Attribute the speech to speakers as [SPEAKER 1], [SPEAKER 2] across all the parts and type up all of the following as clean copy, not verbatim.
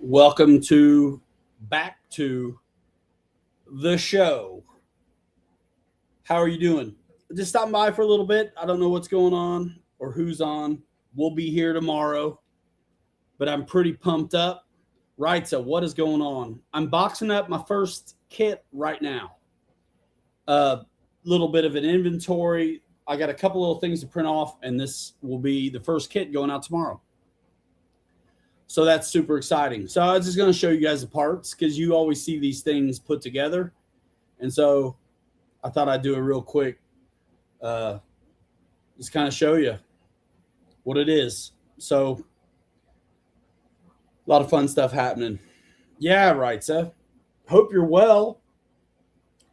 [SPEAKER 1] Welcome back to the show. How are you doing? Just stopping by for a little bit. I don't know what's going on or who's on. We'll be here tomorrow, but I'm pretty pumped up. Right, so what is going on? I'm boxing up my first kit right now. A little bit of an inventory. I got a couple little things to print off, and this will be the first kit going out tomorrow. So that's super exciting. So I was just going to show you guys the parts because you always see these things put together. And so I thought I'd do a real quick, just kind of show you what it is. So a lot of fun stuff happening. Yeah, right, Seth. Hope you're well.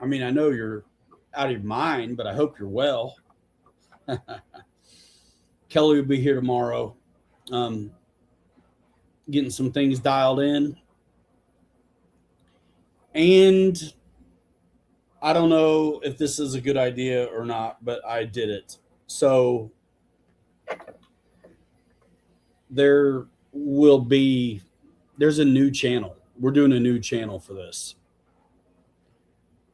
[SPEAKER 1] I mean, I know you're out of your mind, but I hope you're well. Kelly will be here tomorrow. Getting some things dialed in. And I don't know if this is a good idea or not, but I did it. So there's a new channel. We're doing a new channel for this.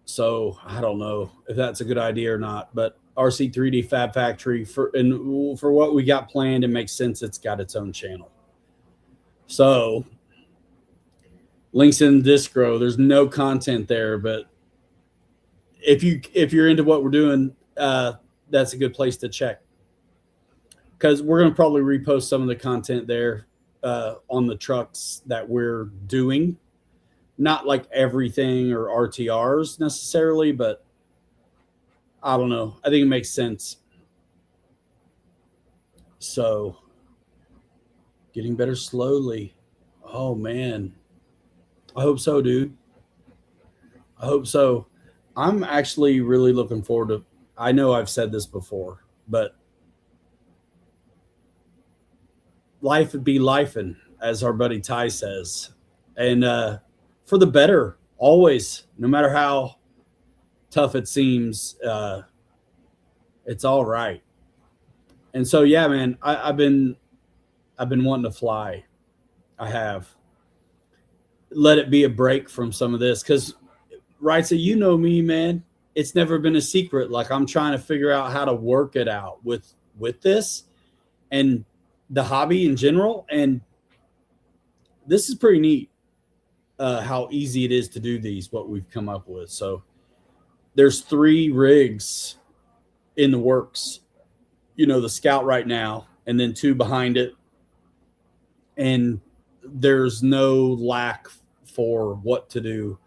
[SPEAKER 1] So I don't know if that's a good idea or not, but RC3D Fab Factory for what we got planned, it makes sense. It's got its own channel. So links in Discro, there's no content there, but if you're into what we're doing, that's a good place to check, because we're going to probably repost some of the content there on the trucks that we're doing. Not like everything or RTRs necessarily, but I don't know. I think it makes sense. So getting better slowly. Oh, man. I hope so, dude. I hope so. I'm actually really looking forward to, I know I've said this before, but life would be lifing, as our buddy Ty says. And for the better, always, no matter how tough it seems, it's all right. And so, yeah, man, I've been wanting to fly. I have. Let it be a break from some of this, because, right, so you know me, man. It's never been a secret. Like, I'm trying to figure out how to work it out with this and the hobby in general. And this is pretty neat, how easy it is to do these, what we've come up with. So there's 3 rigs in the works. You know, the Scout right now, and then 2 behind it. And there's no lack for what to do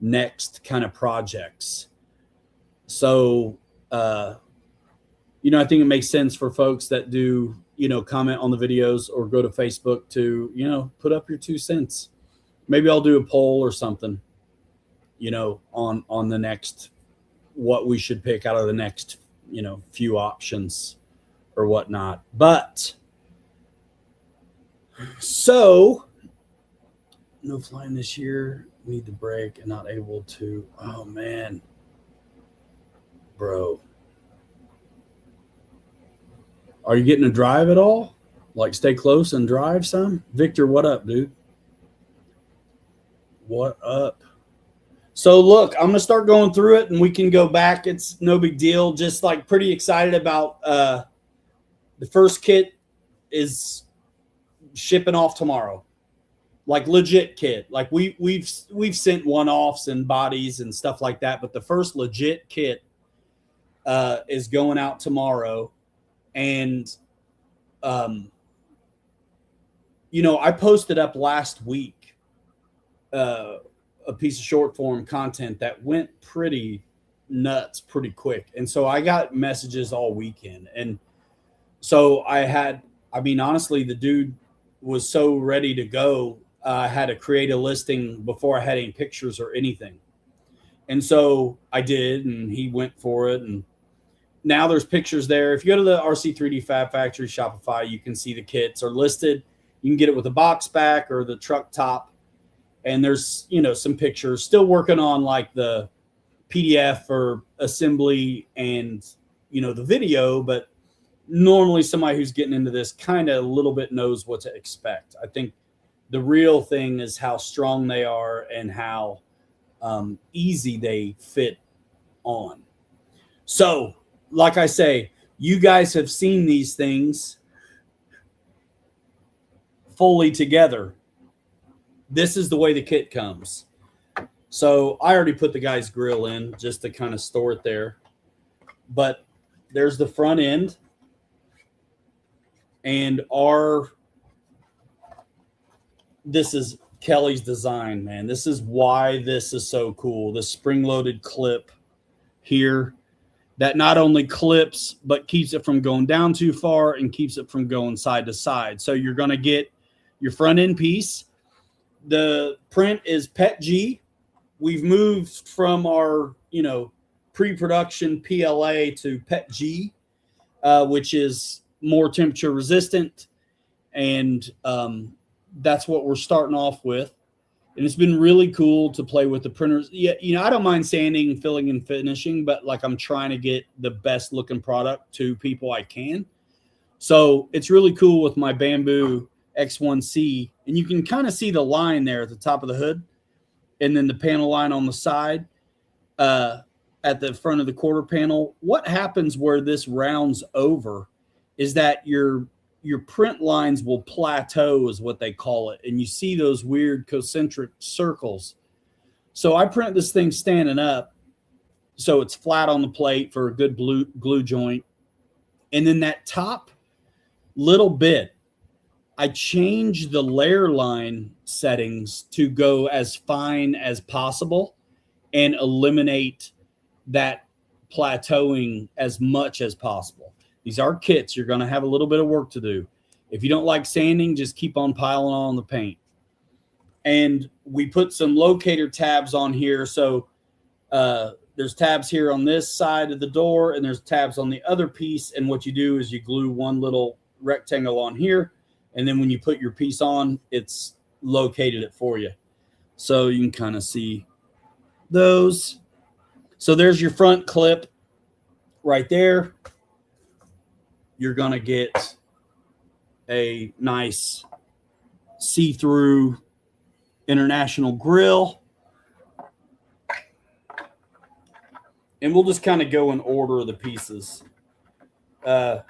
[SPEAKER 1] next kind of projects. So, I think it makes sense for folks that do, comment on the videos or go to Facebook to, put up your 2 cents. Maybe I'll do a poll or something, on the next, what we should pick out of the next, few options or whatnot. But so no flying this year, need the break and not able to. Oh, man. Bro. Are you getting to drive at all? Like, stay close and drive some? Victor, what up, dude? What up? So, look, I'm going to start going through it, and we can go back. It's no big deal. Just, like, pretty excited about the first kit is shipping off tomorrow. Like, legit kit. Like, we've sent one-offs and bodies and stuff like that, but the first legit kit is going out tomorrow. And I posted up last week a piece of short form content that went pretty nuts pretty quick, and so I got messages all weekend. And so honestly, the dude was so ready to go. I had to create a listing before I had any pictures or anything. And so I did, and he went for it. And now there's pictures there. If you go to the RC3D Fab Factory Shopify, you can see the kits are listed. You can get it with a box back or the truck top. And there's, some pictures. Still working on like the PDF or assembly and, the video, but normally somebody who's getting into this kind of a little bit knows what to expect. I think The real thing is how strong they are and how easy they fit on. So, like I say, you guys have seen these things fully together. This is the way the kit comes. So I already put the guy's grill in just to kind of store it there. But there's the front end and this is Kelly's design, man. This is why this is so cool. The spring-loaded clip here that not only clips but keeps it from going down too far and keeps it from going side to side. So you're going to get your front end piece. The print is PET G. We've moved from our, pre-production PLA to PET G, which is more temperature resistant. And that's what we're starting off with. And it's been really cool to play with the printers. Yeah, I don't mind sanding, filling, and finishing, but like I'm trying to get the best looking product to people I can. So it's really cool with my Bamboo X1C. And you can kind of see the line there at the top of the hood. And then the panel line on the side at the front of the quarter panel. What happens where this rounds over is that your print lines will plateau is what they call it. And you see those weird concentric circles. So I print this thing standing up so it's flat on the plate for a good glue joint. And then that top little bit, I changed the layer line settings to go as fine as possible and eliminate that plateauing as much as possible. These are kits. You're going to have a little bit of work to do. If you don't like sanding, just keep on piling on the paint. And we put some locator tabs on here. So there's tabs here on this side of the door, and there's tabs on the other piece. And what you do is you glue one little rectangle on here. And then when you put your piece on, it's located it for you. So you can kind of see those. So there's your front clip right there. You're going to get a nice see-through international grill. And we'll just kind of go in order of the pieces. After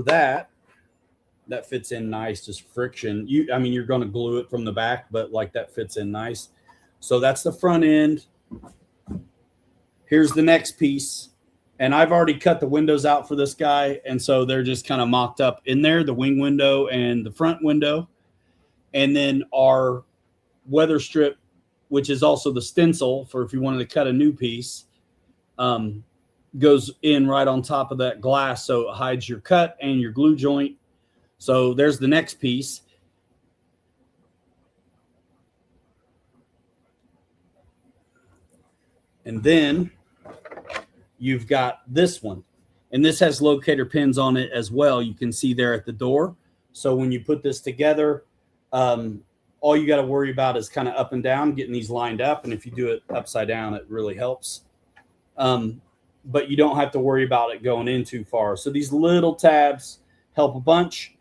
[SPEAKER 1] that fits in nice, just friction. You're going to glue it from the back, but like that fits in nice. So that's the front end. Here's the next piece. And I've already cut the windows out for this guy. And so they're just kind of mocked up in there, the wing window and the front window. And then our weather strip, which is also the stencil for if you wanted to cut a new piece, goes in right on top of that glass. So it hides your cut and your glue joint. So there's the next piece. And then you've got this one. And this has locator pins on it as well. You can see there at the door. So when you put this together, all you got to worry about is kind of up and down, getting these lined up. And if you do it upside down, it really helps. But you don't have to worry about it going in too far. So these little tabs help a bunch.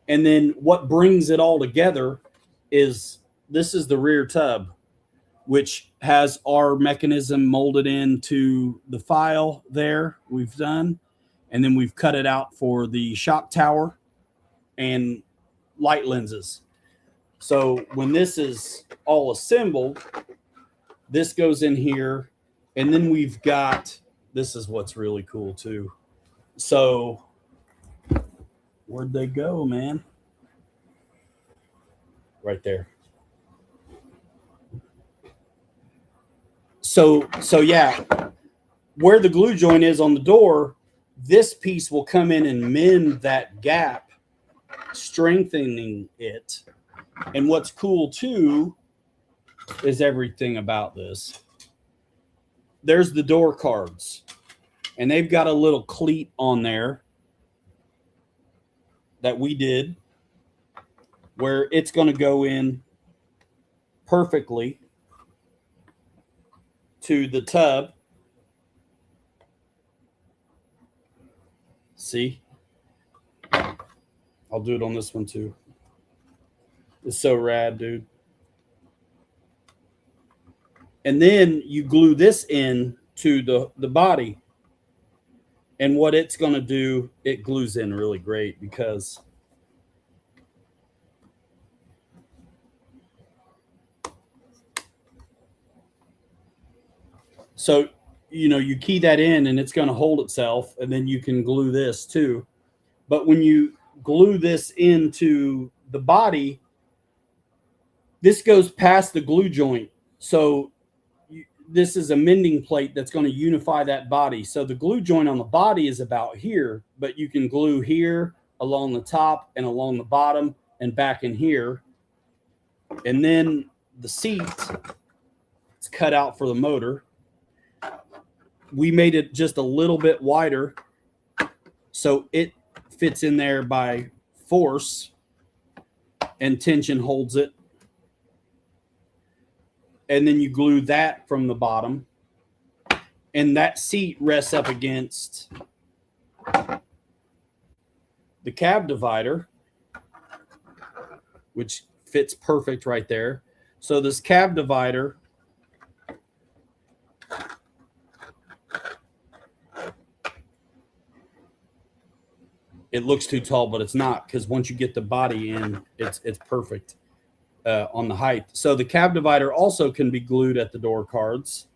[SPEAKER 1] And then what brings it all together is this is the rear tub, which has our mechanism molded into the file there we've done. And then we've cut it out for the shock tower and light lenses. So when this is all assembled, this goes in here. And then we've got, this is what's really cool too. So where'd they go, man? Right there. So yeah, where the glue joint is on the door, this piece will come in and mend that gap, strengthening it. And what's cool too is everything about this. There's the door cards, and they've got a little cleat on there that we did where it's going to go in perfectly to the tub. See? I'll do it on this one too. It's so rad, dude. And then you glue this in to the body. And what it's going to do, it glues in really great because so, you know, you key that in and it's going to hold itself, and then you can glue this too. But when you glue this into the body, this goes past the glue joint. So this is a mending plate that's going to unify that body. So the glue joint on the body is about here, but you can glue here, along the top and along the bottom and back in here. And then the seat, it's cut out for the motor. We made it just a little bit wider so it fits in there by force, and tension holds it. And then you glue that from the bottom, and that seat rests up against the cab divider, which fits perfect right there. So this cab divider, it looks too tall, but it's not, because once you get the body in, it's perfect on the height. So the cab divider also can be glued at the door cards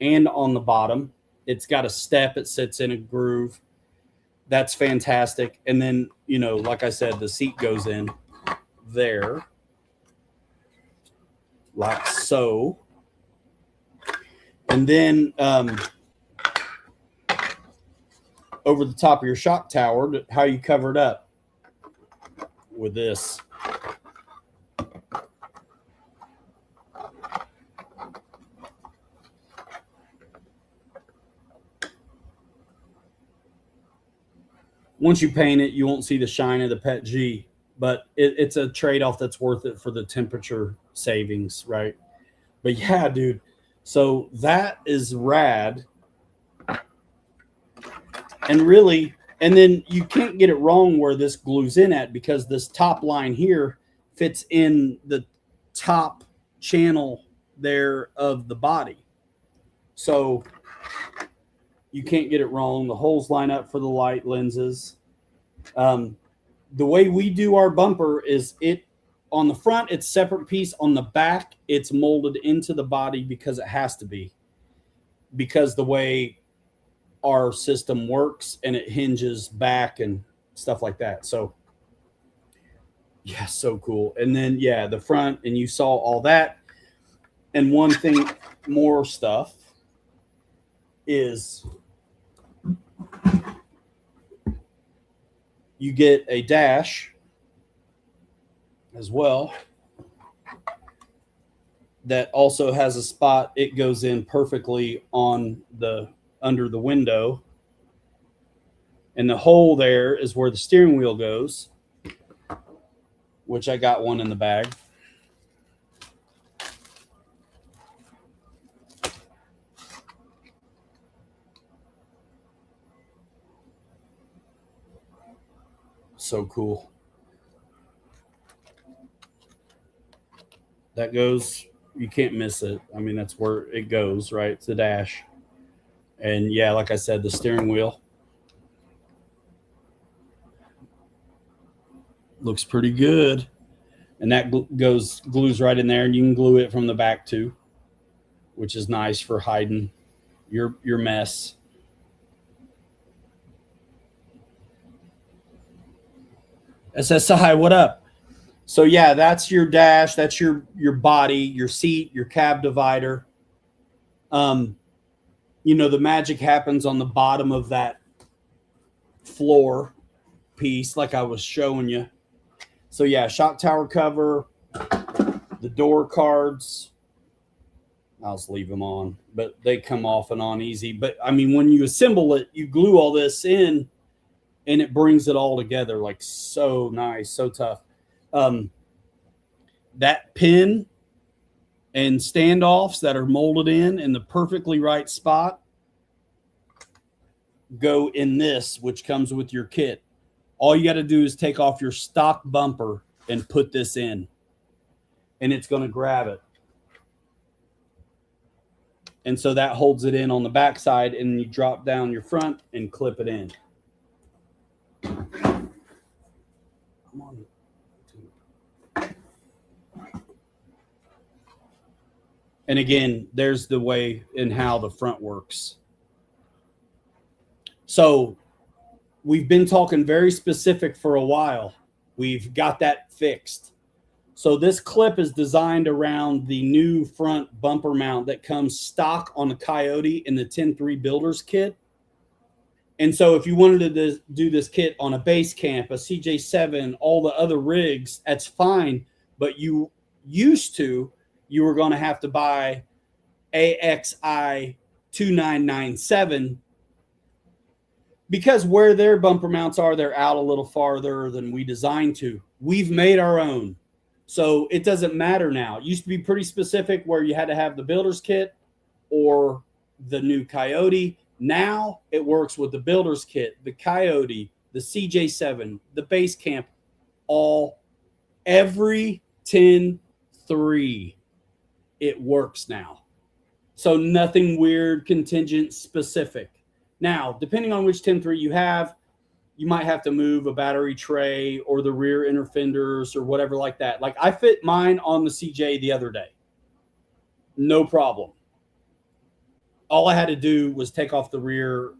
[SPEAKER 1] and on the bottom. It's got a step, it sits in a groove. That's fantastic. And then, you know, like I said, the seat goes in there like so. And then over the top of your shock tower, how you cover it up with this. Once you paint it, you won't see the shine of the Pet G, but it's a trade-off that's worth it for the temperature savings, right? But yeah, dude, so that is rad. And really, and then you can't get it wrong where this glues in at, because this top line here fits in the top channel there of the body. So you can't get it wrong. The holes line up for the light lenses. The way we do our bumper is it on the front, it's separate piece. On the back, it's molded into the body because it has to be, because the way our system works, and it hinges back and stuff like that. So yeah, so cool. And then yeah, the front, and you saw all that. And one thing more stuff is you get a dash as well that also has a spot. It goes in perfectly on the under the window, and the hole there is where the steering wheel goes, which I got one in the bag. So cool. That goes, you can't miss it. I mean, that's where it goes, right? It's the dash. And yeah, like I said, the steering wheel looks pretty good. And that glues right in there, and you can glue it from the back too, which is nice for hiding your mess. SSI, what up? So yeah, that's your dash, that's your body, your seat, your cab divider. You know, the magic happens on the bottom of that floor piece, like I was showing you. So yeah, shock tower cover, the door cards, I'll just leave them on, but they come off and on easy. But I mean, when you assemble it, you glue all this in, and it brings it all together like so nice, so tough. That pin and standoffs that are molded in the perfectly right spot go in this, which comes with your kit. All you got to do is take off your stock bumper and put this in. and it's going to grab it. And so that holds it in on the back side, and you drop down your front and clip it in. Come on. And again, there's the way and how the front works. So we've been talking very specific for a while. We've got that fixed. So this clip is designed around the new front bumper mount that comes stock on the Coyote in the 10.3 Builders kit. And so if you wanted to do this kit on a base camp, a CJ7, all the other rigs, that's fine. But you were going to have to buy AXI 2997 because where their bumper mounts are, they're out a little farther than we designed to. We've made our own. So it doesn't matter now. It used to be pretty specific where you had to have the Builder's kit or the new Coyote. Now it works with the Builder's kit, the Coyote, the CJ7, the base camp, every 10.3. It works now. So nothing weird, contingent, specific. Now, depending on which 10.3 you have, you might have to move a battery tray or the rear inner fenders or whatever like that. Like I fit mine on the CJ the other day. No problem. All I had to do was take off the rear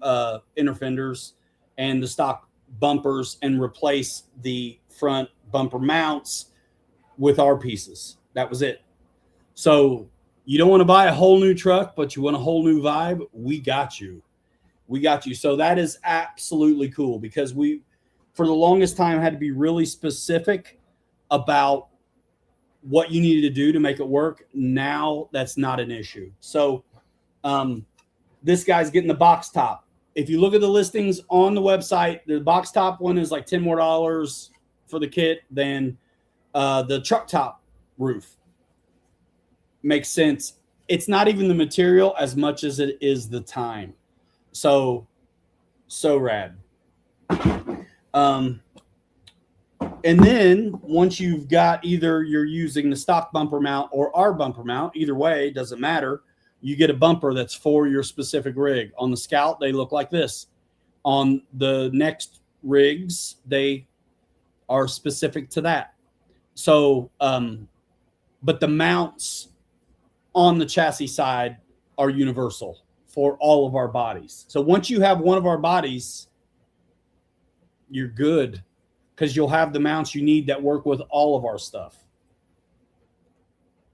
[SPEAKER 1] inner fenders and the stock bumpers and replace the front bumper mounts with our pieces. That was it. So you don't want to buy a whole new truck, but you want a whole new vibe. We got you. We got you. So that is absolutely cool because we, for the longest time, had to be really specific about what you needed to do to make it work. Now that's not an issue. So this guy's getting the box top. If you look at the listings on the website, the box top one is like $10 more for the kit than the truck top roof. Makes sense. It's not even the material as much as it is the time. So rad. And then once you've got either you're using the stock bumper mount or our bumper mount, either way, doesn't matter. You get a bumper that's for your specific rig. On the Scout, they look like this. On the next rigs, they are specific to that. So, but the mounts on the chassis side are universal for all of our bodies. So once you have one of our bodies, you're good because you'll have the mounts you need that work with all of our stuff.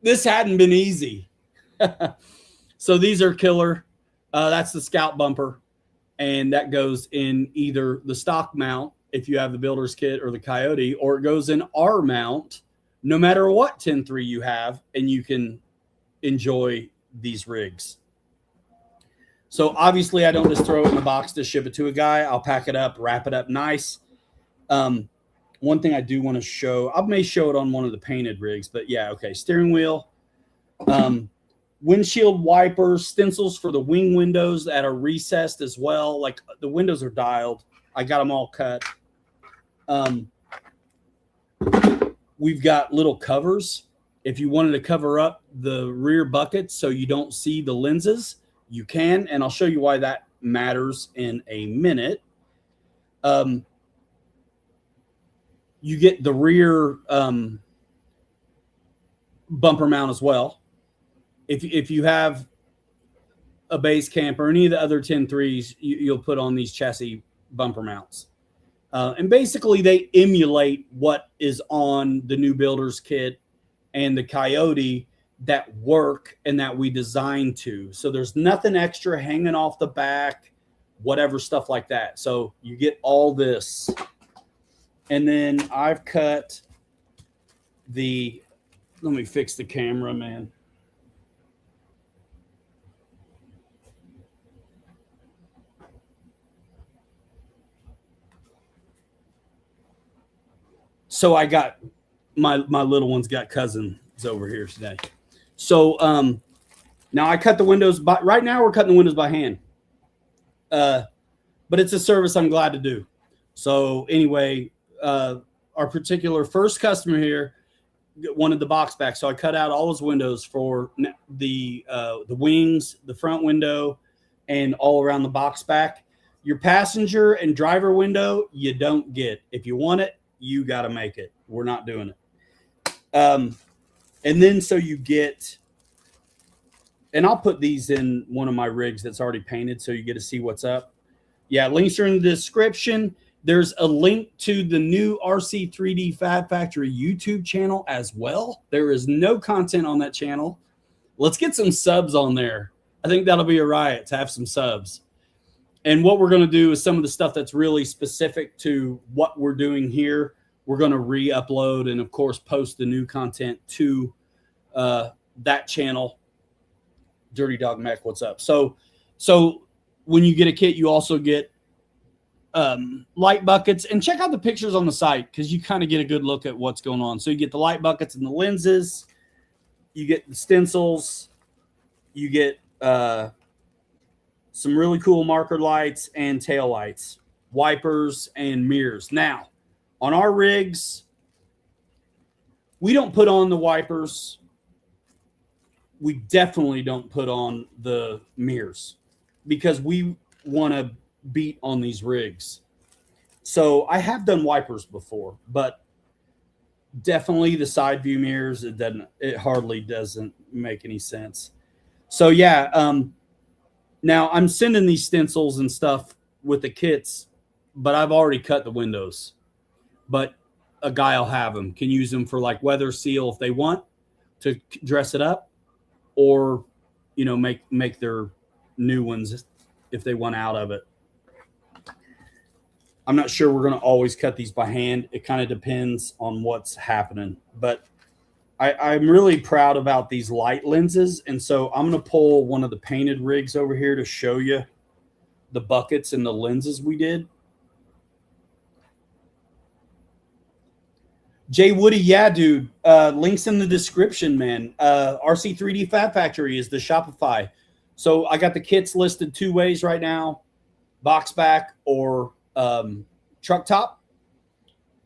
[SPEAKER 1] This hadn't been easy. So these are killer. That's the Scout bumper, and that goes in either the stock mount if you have the Builder's kit or the Coyote, or it goes in our mount no matter what 10.3 you have, and you can enjoy these rigs. So obviously I don't just throw it in a box to ship it to a guy. I'll pack it up, wrap it up nice. One thing I do want to show, I may show it on one of the painted rigs, but yeah, okay. Steering wheel, windshield wipers, stencils for the wing windows that are recessed as well. Like the windows are dialed. I got them all cut. We've got little covers. If you wanted to cover up the rear buckets so you don't see the lenses, you can, and I'll show you why that matters in a minute. You get the rear bumper mount as well. If you have a base camp or any of the other 10.3s, you'll put on these chassis bumper mounts. And basically they emulate what is on the new Builder's kit and the Coyote that work and that we designed to. So there's nothing extra hanging off the back, whatever, stuff like that. So you get all this. And then I've cut the, let me fix the camera, man. So I got my little one's got cousins over here today. So now I cut the windows right now we're cutting the windows by hand. But it's a service I'm glad to do. So anyway, our particular first customer here wanted the box back, so I cut out all his windows for the wings, the front window, and all around the box back. Your passenger and driver window, you don't get. If you want it, you got to make it. We're not doing it. And then so you get, and I'll put these in one of my rigs that's already painted so you get to see what's up. Yeah, links are in the description. There's a link to the new RC3D Fab Factory YouTube channel as well. There is no content on that channel. Let's get some subs on there. I think that'll be a riot to have some subs. And what we're going to do is some of the stuff that's really specific to what we're doing here, we're going to re-upload and, of course, post the new content to that channel. Dirty Dog Mech, what's up? So when you get a kit, you also get light buckets. And check out the pictures on the site because you kind of get a good look at what's going on. So you get the light buckets and the lenses. You get the stencils. You get some really cool marker lights and tail lights, wipers, and mirrors. Now, on our rigs, we don't put on the wipers. We definitely don't put on the mirrors because we want to beat on these rigs. So I have done wipers before, but definitely the side view mirrors, it hardly doesn't make any sense. So yeah, now I'm sending these stencils and stuff with the kits, but I've already cut the windows. But a guy will have them, can use them for like weather seal if they want to dress it up, or make their new ones if they want out of it. I'm not sure we're going to always cut these by hand. It kind of depends on what's happening. But I'm really proud about these light lenses. And so I'm going to pull one of the painted rigs over here to show you the buckets and the lenses we did. Jay Woody, yeah, dude. Links in the description, man. RC3D Fab Factory is the Shopify. So I got the kits listed two ways right now, box back or truck top.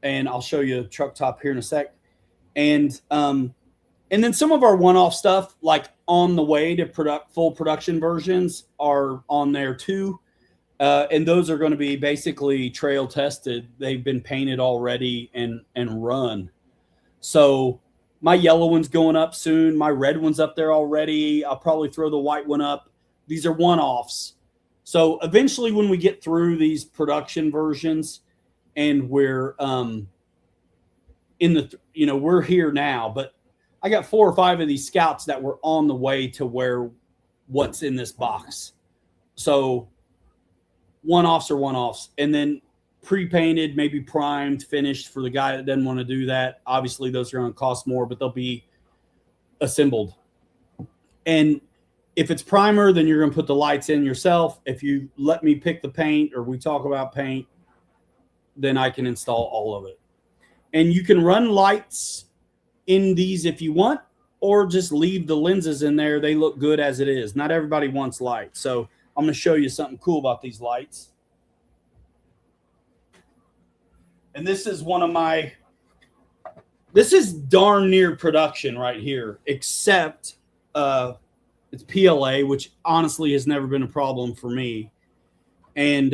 [SPEAKER 1] And I'll show you truck top here in a sec. And then some of our one-off stuff, like on the way to full production versions, are on there too. And those are going to be basically trail tested. They've been painted already and run. So my yellow one's going up soon. My red one's up there already. I'll probably throw the white one up. These are one-offs. So eventually when we get through these production versions and we're we're here now, but I got 4 or 5 of these scouts that were on the way to where what's in this box. So one-offs are one-offs. And then pre-painted, maybe primed, finished for the guy that doesn't want to do that. Obviously, those are going to cost more, but they'll be assembled. And if it's primer, then you're going to put the lights in yourself. If you let me pick the paint or we talk about paint, then I can install all of it. And you can run lights in these if you want, or just leave the lenses in there. They look good as it is. Not everybody wants light. So I'm going to show you something cool about these lights. And this is this is darn near production right here, except it's PLA, which honestly has never been a problem for me. And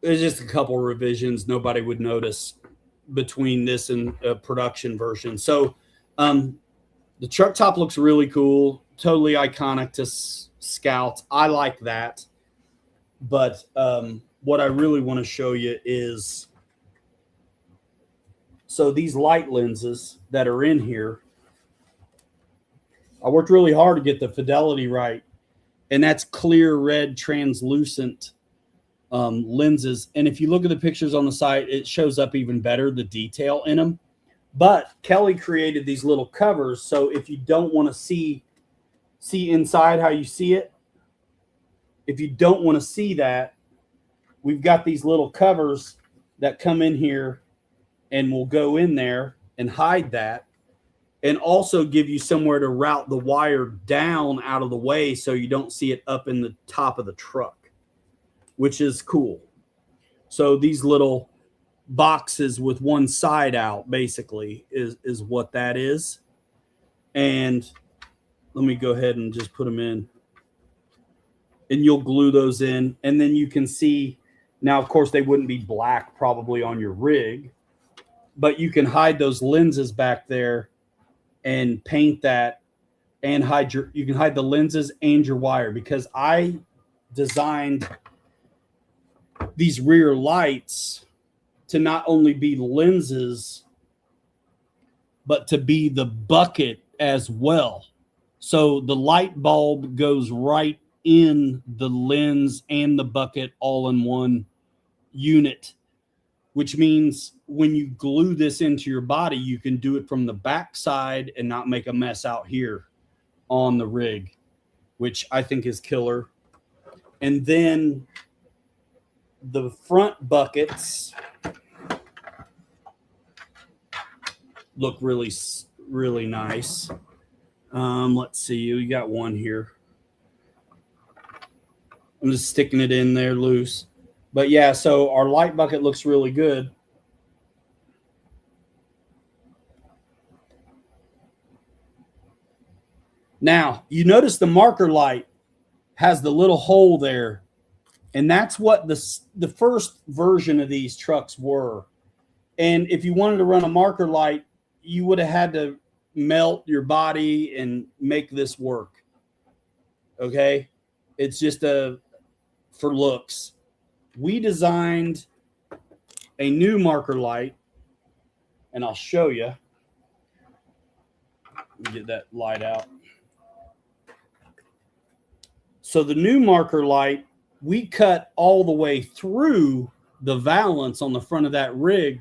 [SPEAKER 1] there's just a couple revisions nobody would notice between this and a production version. So the truck top looks really cool, totally iconic to Scouts. I like that. But what I really want to show you is, so these light lenses that are in here, I worked really hard to get the fidelity right. And that's clear red translucent lenses. And if you look at the pictures on the site, it shows up even better, the detail in them. But Kelly created these little covers. So if you don't want to see inside how you see it, if you don't want to see that, we've got these little covers that come in here and will go in there and hide that, and also give you somewhere to route the wire down out of the way so you don't see it up in the top of the truck, which is cool. So these little boxes with one side out, basically, is what that is. And let me go ahead and just put them in. And you'll glue those in. And then you can see, now, of course, they wouldn't be black probably on your rig, but you can hide those lenses back there and paint that, and you can hide the lenses and your wire, because I designed these rear lights to not only be lenses, but to be the bucket as well. So the light bulb goes right in the lens and the bucket all in one unit, which means when you glue this into your body, you can do it from the back side and not make a mess out here on the rig, which I think is killer. And then the front buckets look really, really nice. Let's see, we got one here. I'm just sticking it in there loose. But yeah, so our light bucket looks really good. Now, you notice the marker light has the little hole there. And that's what the first version of these trucks were. And if you wanted to run a marker light, you would have had to melt your body and make this work. Okay? It's just for looks. We designed a new marker light, and I'll show you. Let me get that light out. So the new marker light, we cut all the way through the valance on the front of that rig.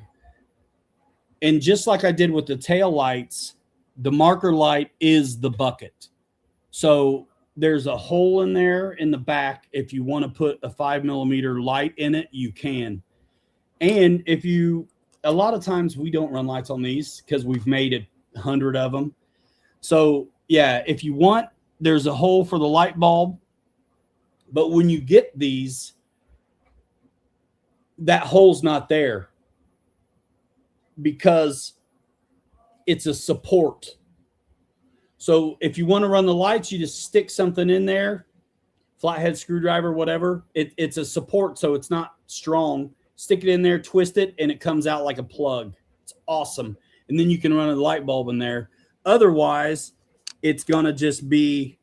[SPEAKER 1] And just like I did with the tail lights, the marker light is the bucket. So there's a hole in there in the back. If you want to put a 5mm light in it, you can. And a lot of times we don't run lights on these because we've made 100 of them. So yeah, if you want, there's a hole for the light bulb. But when you get these, that hole's not there because it's a support. So if you want to run the lights, you just stick something in there, flathead screwdriver, whatever. It's a support, so it's not strong. Stick it in there, twist it, and it comes out like a plug. It's awesome. And then you can run a light bulb in there. Otherwise, it's going to just be,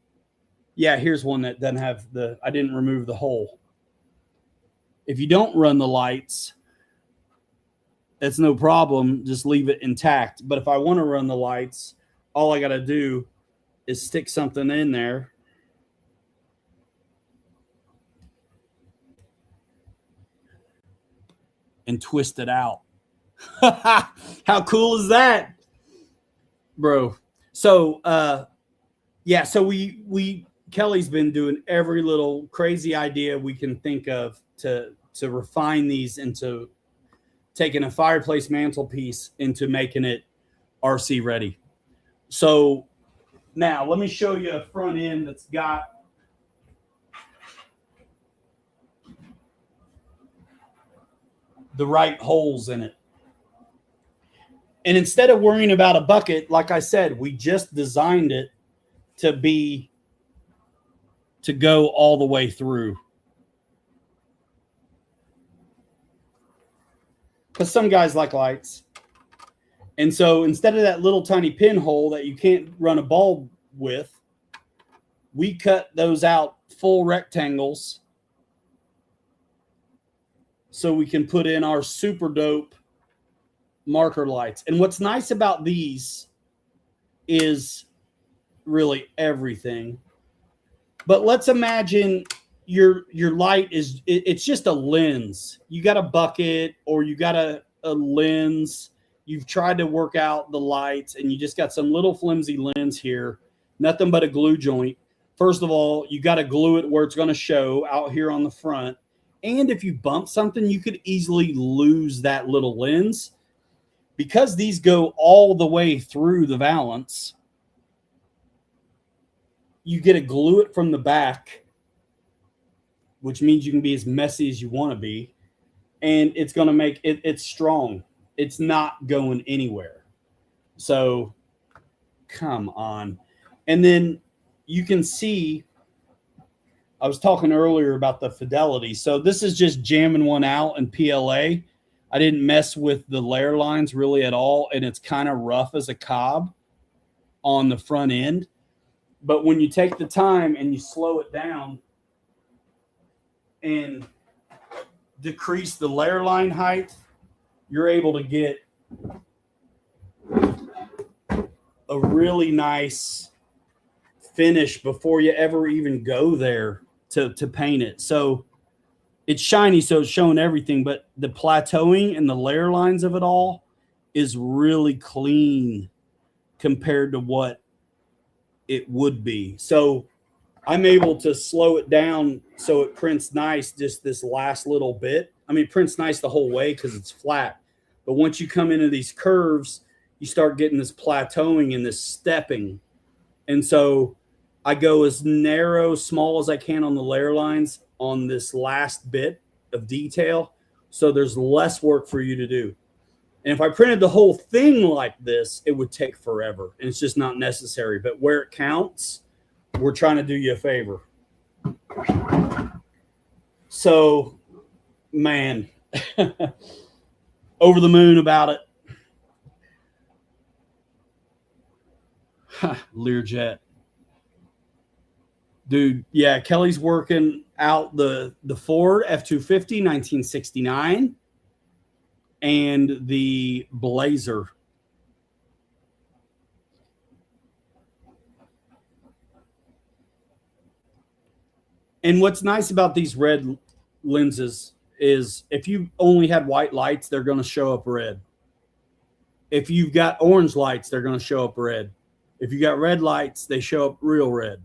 [SPEAKER 1] yeah, here's one that doesn't have I didn't remove the hole. If you don't run the lights, that's no problem. Just leave it intact. But if I want to run the lights, all I got to do is stick something in there. And twist it out. How cool is that, bro? So, yeah, so Kelly's been doing every little crazy idea we can think of to refine these into taking a fireplace mantelpiece into making it RC ready. So now let me show you a front end that's got the right holes in it. And instead of worrying about a bucket, like I said, we just designed it to go all the way through. Because some guys like lights. And so instead of that little tiny pinhole that you can't run a bulb with, we cut those out full rectangles so we can put in our super dope marker lights. And what's nice about these is really everything. But let's imagine your light it's just a lens. You got a bucket or you got a lens. You've tried to work out the lights and you just got some little flimsy lens here, nothing but a glue joint. First of all, you got to glue it where it's going to show out here on the front. And if you bump something, you could easily lose that little lens. Because these go all the way through the valance, you get to glue it from the back, which means you can be as messy as you want to be. and it's going to make it, it's strong. It's not going anywhere. So come on. And then you can see, I was talking earlier about the fidelity. So this is just jamming one out in PLA. I didn't mess with the layer lines really at all. And it's kind of rough as a cob on the front end. But when you take the time and you slow it down and decrease the layer line height, you're able to get a really nice finish before you ever even go there to paint it. So it's shiny, so it's showing everything, but the plateauing and the layer lines of it all is really clean compared to what it would be. So I'm able to slow it down so it prints nice just this last little bit. I mean, it prints nice the whole way because it's flat. But once you come into these curves, you start getting this plateauing and this stepping. And so I go as narrow, small as I can on the layer lines on this last bit of detail. So there's less work for you to do. And if I printed the whole thing like this, it would take forever. And it's just not necessary. But where it counts, we're trying to do you a favor. So, man, over the moon about it. Learjet. Dude, yeah, Kelly's working out the Ford F-250 1969 and the Blazer. And what's nice about these red lenses is if you only had white lights, they're going to show up red. If you've got orange lights, they're going to show up red. If you got red lights, they show up real red.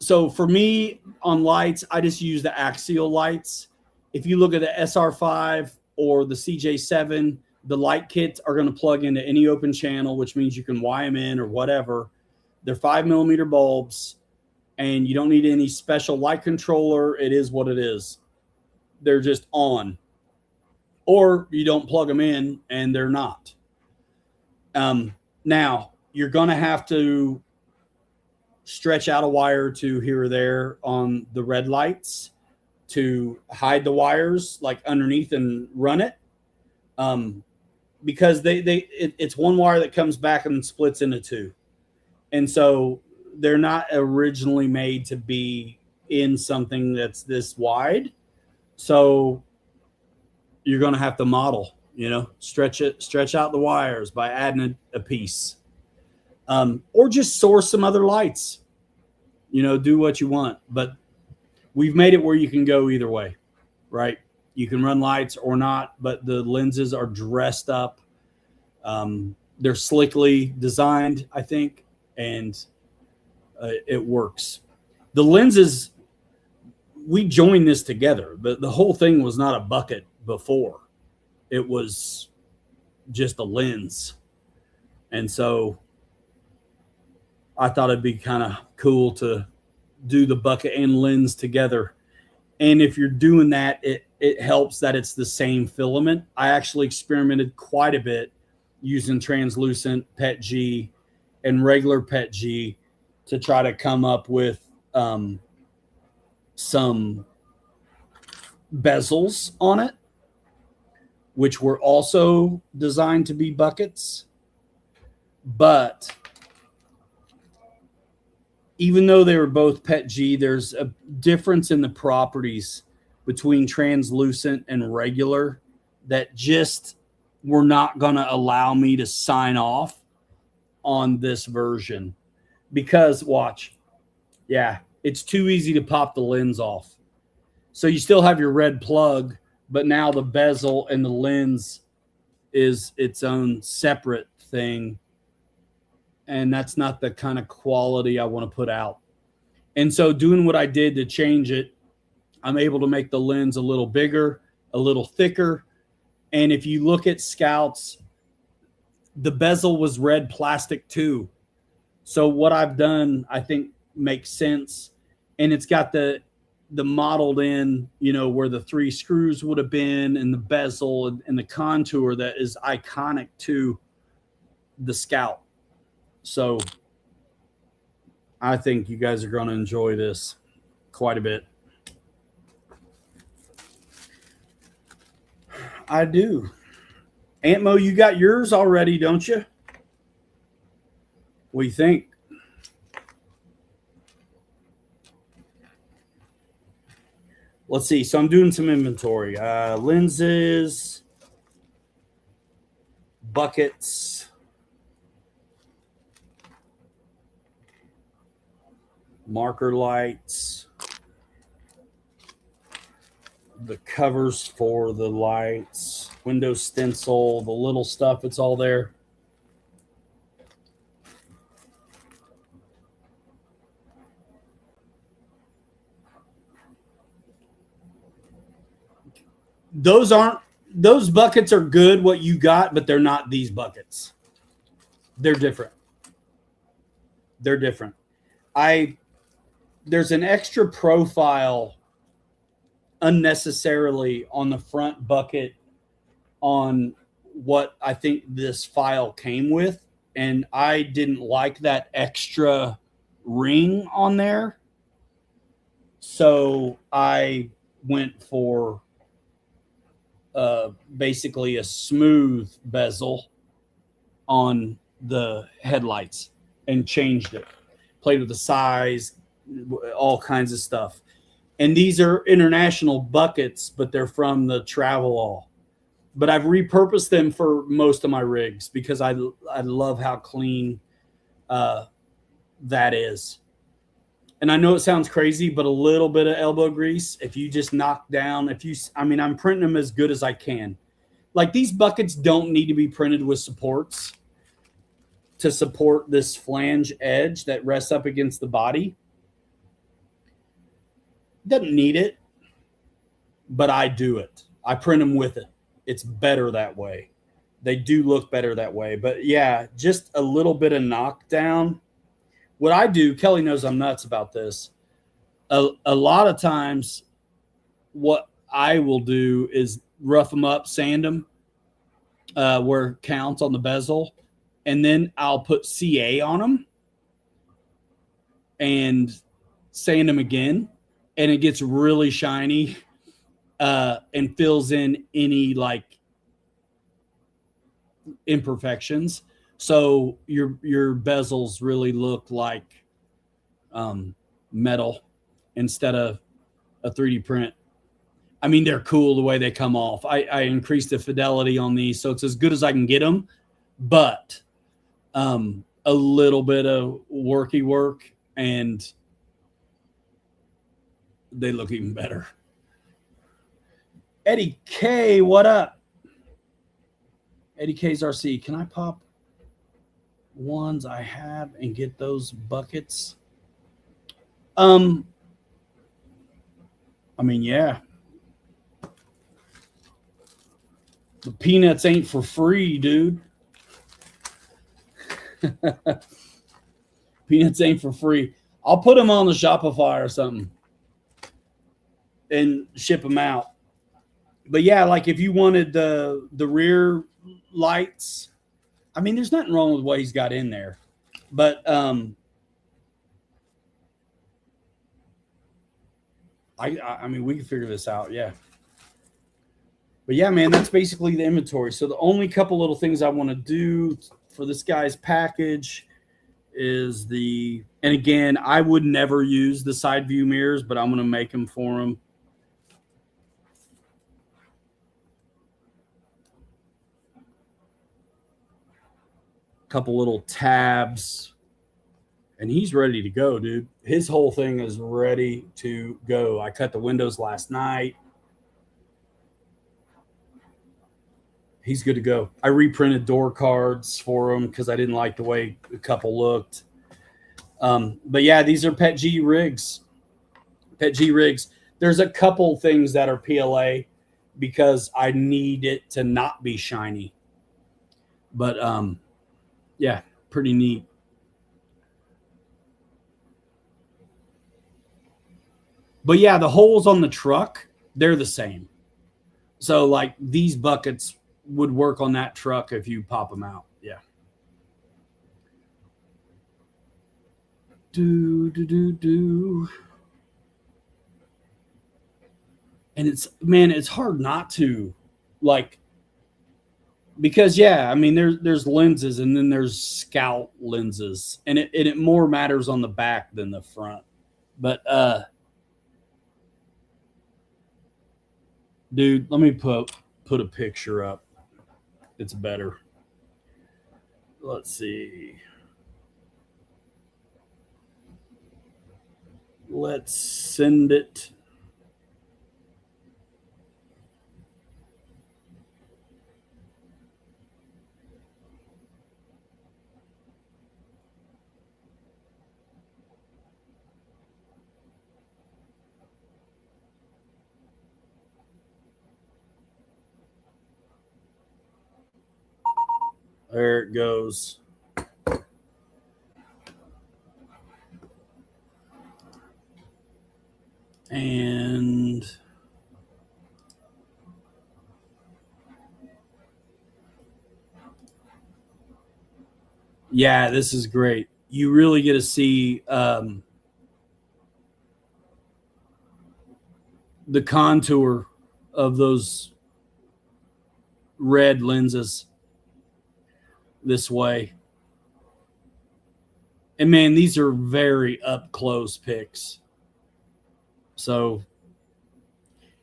[SPEAKER 1] So for me on lights, I just use the axial lights. If you look at the SR5 or the CJ7, the light kits are going to plug into any open channel, which means you can wire them in or whatever. They're 5mm bulbs, and you don't need any special light controller. It is what it is. They're just on. Or you don't plug them in, and they're not. Now, you're going to have to stretch out a wire to here or there on the red lights to hide the wires like underneath and run it. Because it's one wire that comes back and splits into two. And so they're not originally made to be in something that's this wide. So you're going to have to model, stretch out the wires by adding a piece. Or just source some other lights, do what you want. But we've made it where you can go either way, right? You can run lights or not, but the lenses are dressed up. They're slickly designed, I think, and it works. The lenses, we joined this together. The whole thing was not a bucket before. It was just a lens. And so I thought it'd be kind of cool to do the bucket and lens together. And if you're doing that, it helps that it's the same filament. I actually experimented quite a bit using translucent PETG and regular PETG to try to come up with some bezels on it, which were also designed to be buckets. But even though they were both PETG, there's a difference in the properties between translucent and regular that just were not going to allow me to sign off on this version. Because, watch, yeah, it's too easy to pop the lens off. So you still have your red plug, but now the bezel and the lens is its own separate thing. And that's not the kind of quality I want to put out. And so doing what I did to change it, I'm able to make the lens a little bigger, a little thicker. And if you look at Scouts, the bezel was red plastic too. So what I've done, I think, makes sense. And it's got the the modeled in, you know, where the three screws would have been, and the bezel and the contour that is iconic to the Scout. So I think you guys are going to enjoy this quite a bit. I do. Aunt Mo, you got yours already, don't you? What do you think? Let's see. So I'm doing some inventory. Lenses, buckets, marker lights, the covers for the lights, window stencil, the little stuff, it's all there. Those buckets are good, what you got, but they're not these buckets. They're different. They're different. There's an extra profile unnecessarily on the front bucket on what I think this file came with, and I didn't like that extra ring on there, so I went for basically a smooth bezel on the headlights and changed it, played with the size, all kinds of stuff. And these are international buckets, but they're from the Travelall. But I've repurposed them for most of my rigs because I love how clean that is. And I know it sounds crazy, but a little bit of elbow grease, if you just knock down, I'm printing them as good as I can. Like, these buckets don't need to be printed with supports to support this flange edge that rests up against the body. Doesn't need it, but I do it. I print them with it. It's better that way. They do look better that way. But yeah, just a little bit of knockdown. What I do, Kelly knows I'm nuts about this. A lot of times, what I will do is rough them up, sand them where it counts on the bezel, and then I'll put CA on them and sand them again, and it gets really shiny and fills in any like imperfections. So your bezels really look like metal instead of a 3D print. I mean, they're cool the way they come off. I increased the fidelity on these, so it's as good as I can get them, but a little bit of worky work, and they look even better. Eddie K, what up? Eddie K's RC. Can I pop ones I have and get those buckets? I mean, yeah. The peanuts ain't for free, dude. Peanuts ain't for free. I'll put them on the Shopify or something and ship them out. But yeah, like if you wanted the rear lights, I mean, there's nothing wrong with what he's got in there. But I mean, we can figure this out, yeah. But yeah, man, that's basically the inventory. So the only couple little things I want to do for this guy's package is and again, I would never use the side view mirrors, but I'm going to make them for him. Couple little tabs, and he's ready to go, dude. His whole thing is ready to go. I cut the windows last night. He's good to go. I reprinted door cards for him because I didn't like the way a couple looked. But yeah, these are Pet G rigs. Pet G rigs. There's a couple things that are PLA because I need it to not be shiny. But yeah, pretty neat. But yeah, the holes on the truck, they're the same. So like these buckets would work on that truck if you pop them out. Yeah. Do. And it's hard not to, like, because yeah, I mean there's lenses and then there's scout lenses, and it more matters on the back than the front. But dude, let me put a picture up. It's better. Let's see. Let's send it. There it goes. And yeah, this is great. You really get to see the contour of those red lenses this way. And man, these are very up close pics. So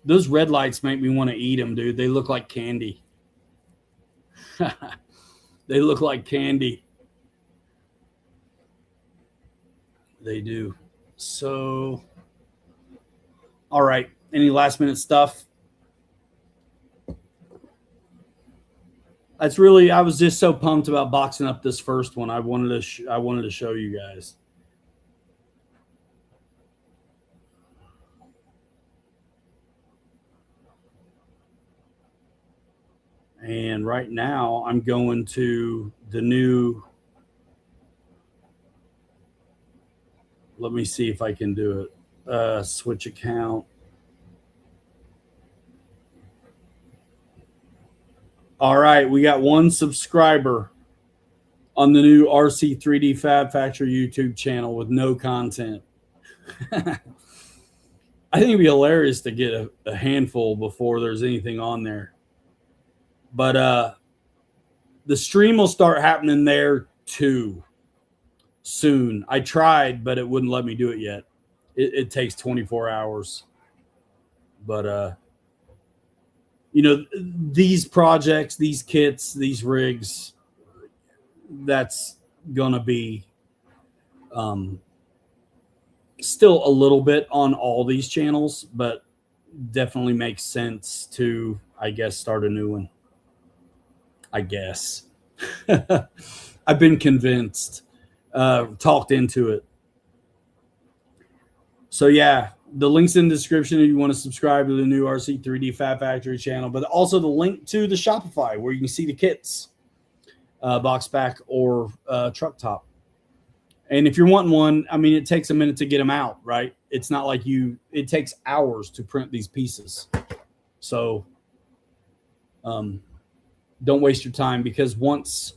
[SPEAKER 1] those red lights make me want to eat them, dude. They look like candy. They look like candy. They do. So, all right. Any last minute stuff? That's really. I was just so pumped about boxing up this first one. I wanted to show you guys. And right now, I'm going to the new. Let me see if I can do it. Switch account. All right, we got one subscriber on the new RC3D Fab Factory YouTube channel with no content. I think it'd be hilarious to get a handful before there's anything on there. But the stream will start happening there too soon. I tried, but it wouldn't let me do it yet. It takes 24 hours. But you know, these projects, these kits, these rigs, that's gonna be still a little bit on all these channels, but definitely makes sense to, I guess, start a new one. I guess. I've been convinced, talked into it. So yeah, the link's in the description if you want to subscribe to the new RC3D Fab Factory channel, but also the link to the Shopify where you can see the kits, box back or truck top. And if you're wanting one, I mean, it takes a minute to get them out, right? It's not like it takes hours to print these pieces. So don't waste your time, because once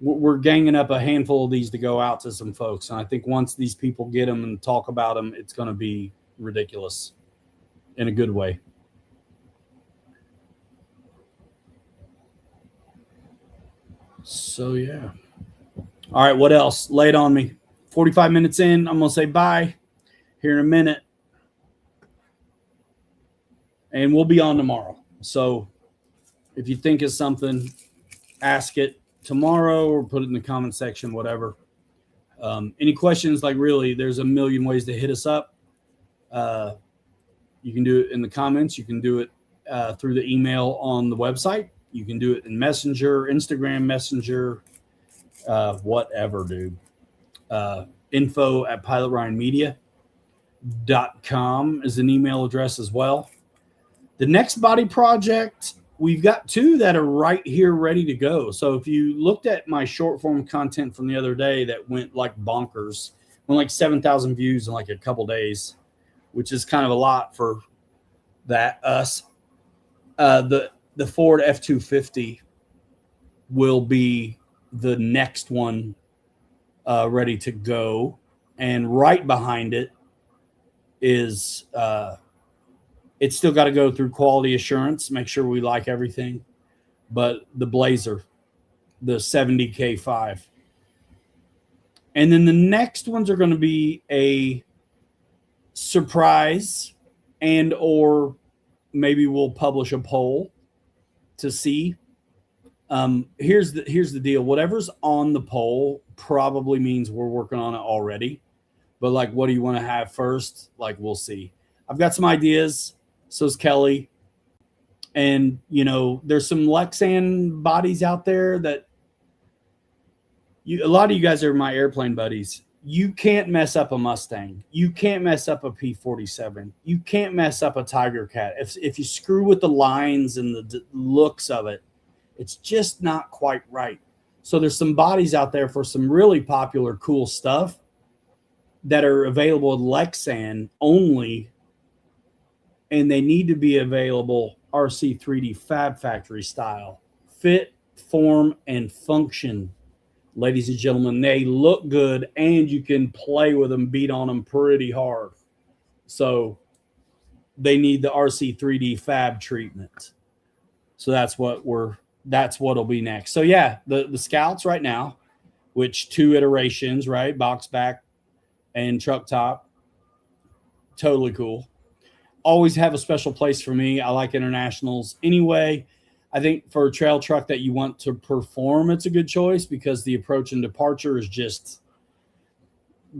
[SPEAKER 1] we're ganging up a handful of these to go out to some folks. And I think once these people get them and talk about them, it's going to be ridiculous in a good way. So, yeah. All right, what else? Lay it on me. 45 minutes in, I'm going to say bye here in a minute. And we'll be on tomorrow. So if you think of something, ask it tomorrow or put it in the comment section, whatever. Any questions, like really, there's a million ways to hit us up. You can do it in the comments. You can do it through the email on the website. You can do it in Messenger, Instagram Messenger, whatever, dude. info@pilotryanmedia.com is an email address as well. The next body project, we've got two that are right here ready to go. So if you looked at my short form content from the other day that went like bonkers, went like 7,000 views in like a couple days. which is kind of a lot for us. The Ford F-250 will be the next one ready to go, and right behind it is it's still got to go through quality assurance, make sure we like everything, but the Blazer, the 70K5. And then the next ones are going to be a surprise, and or maybe we'll publish a poll to see. Here's the deal. Whatever's on the poll probably means we're working on it already. But like, what do you want to have first? Like, we'll see. I've got some ideas. So's Kelly. And, you know, there's some Lexan bodies out there that a lot of you guys are my airplane buddies. You can't mess up a Mustang. You can't mess up a P-47. You can't mess up a Tiger Cat. If you screw with the lines and the looks of it, it's just not quite right. So there's some bodies out there for some really popular, cool stuff that are available at Lexan only, and they need to be available RC 3D Fab Factory style. Fit, form, and function. Ladies and gentlemen, they look good, and you can play with them, beat on them pretty hard. So they need the RC 3D Fab treatment. So that's what'll be next. So yeah, the Scouts right now, which 2 iterations, right? Box back and truck top. Totally cool. Always have a special place for me. I like internationals anyway. I think for a trail truck that you want to perform, it's a good choice because the approach and departure is just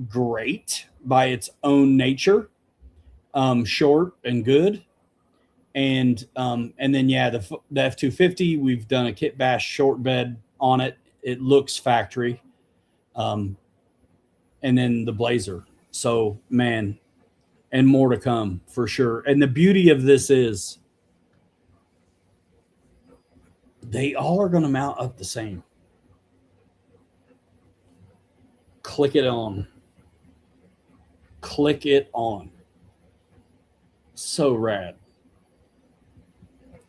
[SPEAKER 1] great by its own nature. Short and good. And then, yeah, the F-250, we've done a kit bash short bed on it. It looks factory. And then the Blazer. So, man, and more to come for sure. And the beauty of this is they all are going to mount up the same. Click it on. Click it on. So rad.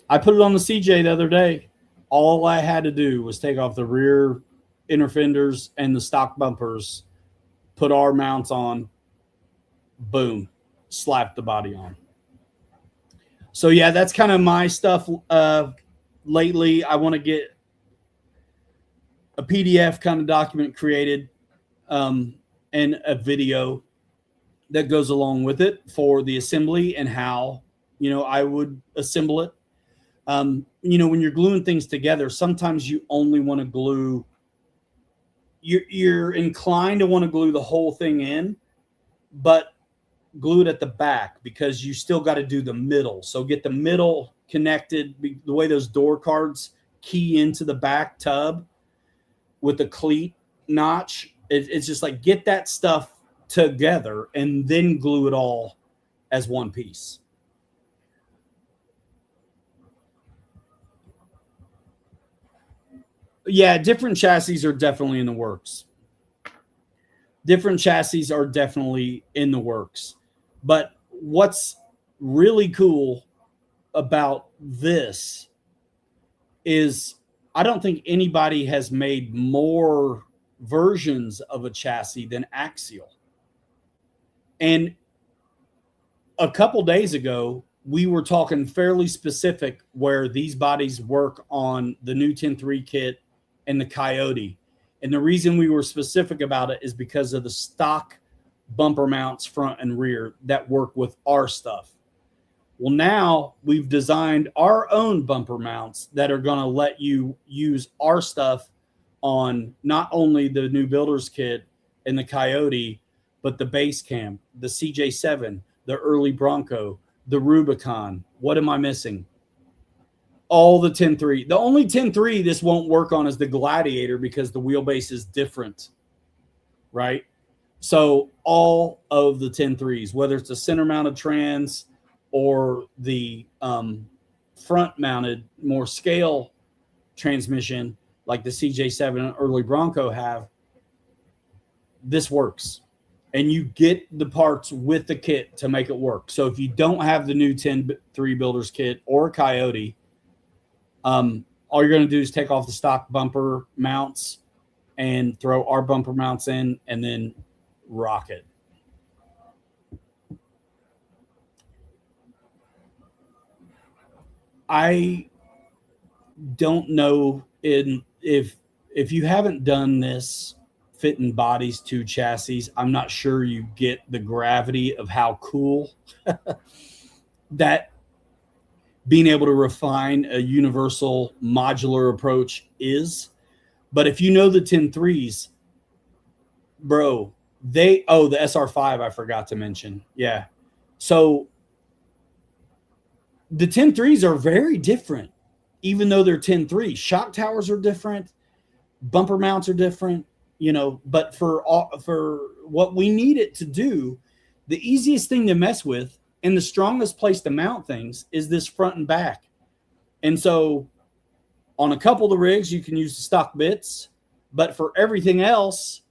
[SPEAKER 1] I put it on the CJ the other day. All I had to do was take off the rear inner fenders and the stock bumpers, put our mounts on, boom, slap the body on. So yeah, that's kind of my stuff. Lately, I want to get a PDF kind of document created and a video that goes along with it for the assembly and how, you know, I would assemble it. You know, when you're gluing things together, sometimes you only want to glue. You're inclined to want to glue the whole thing in, but glue it at the back because you still got to do the middle. So get the middle connected, the way those door cards key into the back tub with the cleat notch. It's just like get that stuff together and then glue it all as one piece. Yeah, different chassis are definitely in the works. Different chassis are definitely in the works. But what's really cool about this is I don't think anybody has made more versions of a chassis than Axial. And a couple days ago, we were talking fairly specific where these bodies work on the new 10.3 kit and the Coyote. And the reason we were specific about it is because of the stock bumper mounts front and rear that work with our stuff. Well, now we've designed our own bumper mounts that are going to let you use our stuff on not only the new builder's kit and the Coyote, but the base camp, the CJ7, the early Bronco, the Rubicon. What am I missing? All the 10.3. The only 10.3 this won't work on is the Gladiator because the wheelbase is different, right? So all of the 10.3s, whether it's a center-mounted trans or the front-mounted, more scale transmission like the CJ7 and early Bronco have, this works. and you get the parts with the kit to make it work. So if you don't have the new 10-3 Builders kit or Coyote, all you're going to do is take off the stock bumper mounts and throw our bumper mounts in and then rock it. I don't know if you haven't done this fitting bodies to chassis, I'm not sure you get the gravity of how cool that being able to refine a universal modular approach is. But if you know the 10-3s, bro, the SR5 I forgot to mention. Yeah. So the 10-3s are very different, even though they're 10-3. Shock towers are different, bumper mounts are different, but for what we need it to do, the easiest thing to mess with and the strongest place to mount things is this front and back. And so on a couple of the rigs, you can use the stock bits, but for everything else,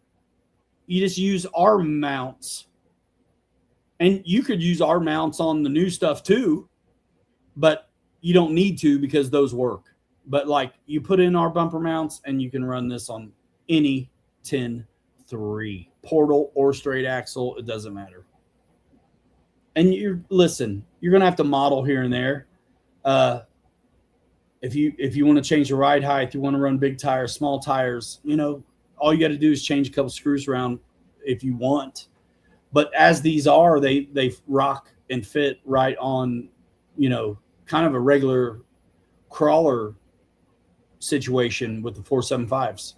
[SPEAKER 1] you just use our mounts. And you could use our mounts on the new stuff too, but you don't need to because those work. But like you put in our bumper mounts and you can run this on any 10-3, portal or straight axle, it doesn't matter. And you're going to have to model here and there. If you want to change the ride height, you want to run big tires, small tires, all you got to do is change a couple screws around if you want. But as these are, they rock and fit right on, kind of a regular crawler situation with the 475s.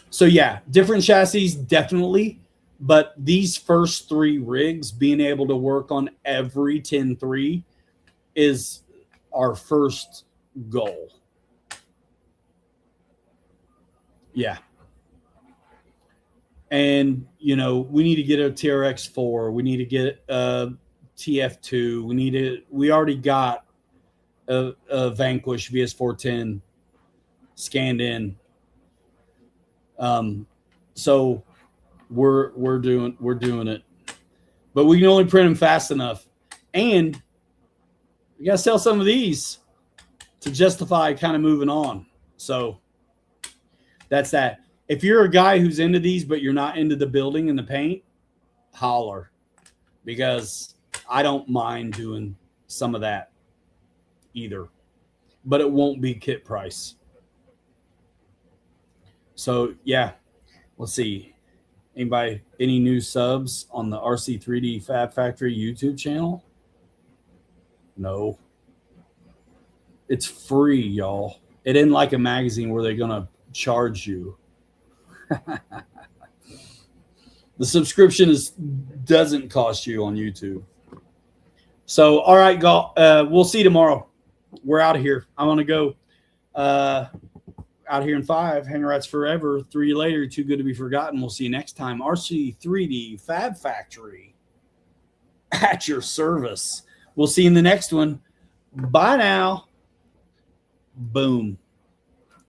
[SPEAKER 1] So yeah, different chassis, definitely. But these first 3 rigs being able to work on every 10-3 is our first goal. Yeah. And, we need to get a TRX4. We need to get a TF2. We already got a Vanquish VS410 scanned in. So we're doing it, but we can only print them fast enough, and we got to sell some of these to justify kind of moving on. So that's that. If you're a guy who's into these, but you're not into the building and the paint, holler, because I don't mind doing some of that either, but it won't be kit price. So yeah, let's see. Any new subs on the RC3D Fab Factory YouTube channel? No. It's free, y'all. It isn't like a magazine where they're going to charge you. The subscription doesn't cost you on YouTube. So, all right, we'll see you tomorrow. We're out of here. I want to go out here in 5. Hanger Rats forever. 3 later. Too good to be forgotten. We'll see you next time. RC3D Fab Factory at your service. We'll see you in the next one. Bye now. Boom.